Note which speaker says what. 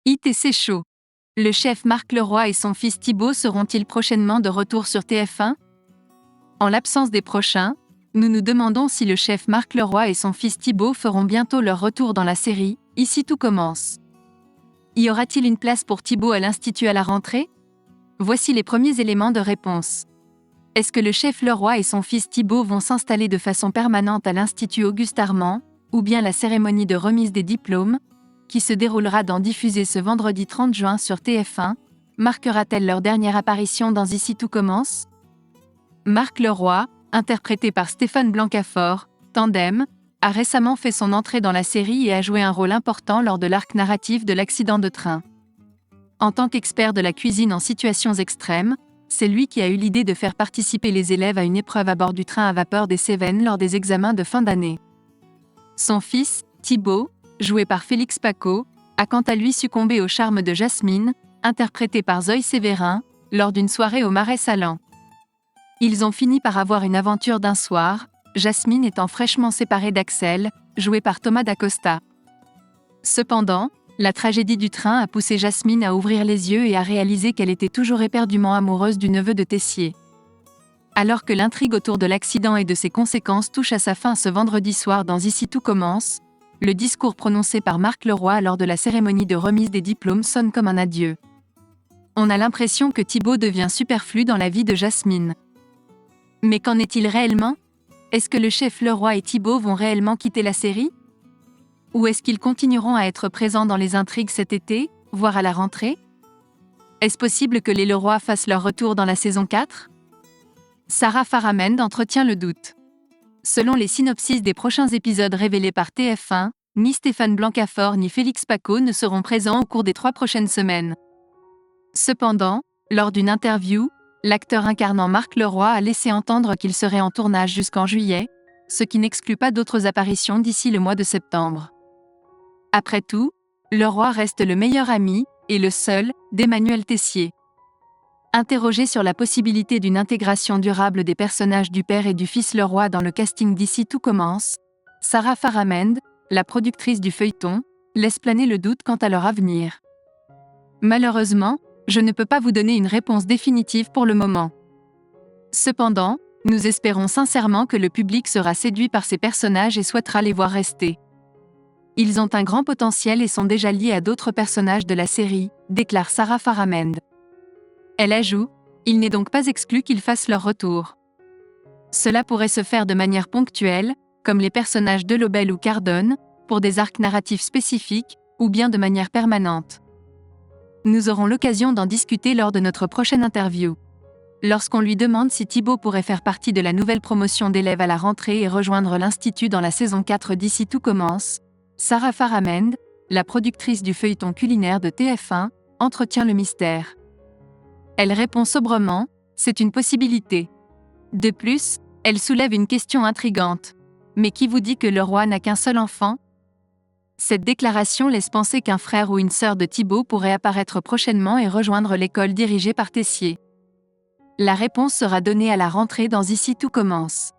Speaker 1: ITC Show. Le chef Marc Leroy et son fils Thibaut seront-ils prochainement de retour sur TF1 ? En l'absence des prochains, nous nous demandons si le chef Marc Leroy et son fils Thibaut feront bientôt leur retour dans la série « Ici tout commence ». Y aura-t-il une place pour Thibaut à l'Institut à la rentrée ? Voici les premiers éléments de réponse. Est-ce que le chef Leroy et son fils Thibaut vont s'installer de façon permanente à l'Institut Auguste Armand, ou bien la cérémonie de remise des diplômes, qui se déroulera dans diffusée ce vendredi 30 juin sur TF1, marquera-t-elle leur dernière apparition dans Ici tout commence ? Marc Leroy, interprété par Stéphane Blancafort, Tandem, a récemment fait son entrée dans la série et a joué un rôle important lors de l'arc narratif de l'accident de train. En tant qu'expert de la cuisine en situations extrêmes, c'est lui qui a eu l'idée de faire participer les élèves à une épreuve à bord du train à vapeur des Cévennes lors des examens de fin d'année. Son fils, Thibaut, joué par Félix Paco, a quant à lui succombé au charme de Jasmine, interprétée par Zoe Sévérin, lors d'une soirée au Marais Salants. Ils ont fini par avoir une aventure d'un soir, Jasmine étant fraîchement séparée d'Axel, joué par Thomas Dacosta. Cependant, la tragédie du train a poussé Jasmine à ouvrir les yeux et à réaliser qu'elle était toujours éperdument amoureuse du neveu de Tessier. Alors que l'intrigue autour de l'accident et de ses conséquences touche à sa fin ce vendredi soir dans Ici tout commence, le discours prononcé par Marc Leroy lors de la cérémonie de remise des diplômes sonne comme un adieu. On a l'impression que Thibaut devient superflu dans la vie de Jasmine. Mais qu'en est-il réellement ? Est-ce que le chef Leroy et Thibaut vont réellement quitter la série ? Ou est-ce qu'ils continueront à être présents dans les intrigues cet été, voire à la rentrée ? Est-ce possible que les Leroy fassent leur retour dans la saison 4 ? Sarah Faramend entretient le doute. Selon les synopsis des prochains épisodes révélés par TF1, ni Stéphane Blancafort ni Félix Paco ne seront présents au cours des 3 prochaines semaines. Cependant, lors d'une interview, l'acteur incarnant Marc Leroy a laissé entendre qu'il serait en tournage jusqu'en juillet, ce qui n'exclut pas d'autres apparitions d'ici le mois de septembre. Après tout, Leroy reste le meilleur ami, et le seul, d'Emmanuel Tessier. Interrogé sur la possibilité d'une intégration durable des personnages du père et du fils Leroy dans le casting d'Ici tout commence, Sarah Faramend, la productrice du feuilleton, laisse planer le doute quant à leur avenir. Malheureusement, je ne peux pas vous donner une réponse définitive pour le moment. Cependant, nous espérons sincèrement que le public sera séduit par ces personnages et souhaitera les voir rester. Ils ont un grand potentiel et sont déjà liés à d'autres personnages de la série, déclare Sarah Faramend. Elle ajoute, il n'est donc pas exclu qu'ils fassent leur retour. Cela pourrait se faire de manière ponctuelle, comme les personnages de Lobel ou Cardone, pour des arcs narratifs spécifiques, ou bien de manière permanente. Nous aurons l'occasion d'en discuter lors de notre prochaine interview. Lorsqu'on lui demande si Thibaut pourrait faire partie de la nouvelle promotion d'élèves à la rentrée et rejoindre l'Institut dans la saison 4 d'Ici tout commence, Sarah Faramend, la productrice du feuilleton culinaire de TF1, entretient le mystère. Elle répond sobrement, c'est une possibilité. De plus, elle soulève une question intrigante. Mais qui vous dit que Leroy n'a qu'un seul enfant ? Cette déclaration laisse penser qu'un frère ou une sœur de Thibaut pourrait apparaître prochainement et rejoindre l'école dirigée par Tessier. La réponse sera donnée à la rentrée dans Ici tout commence.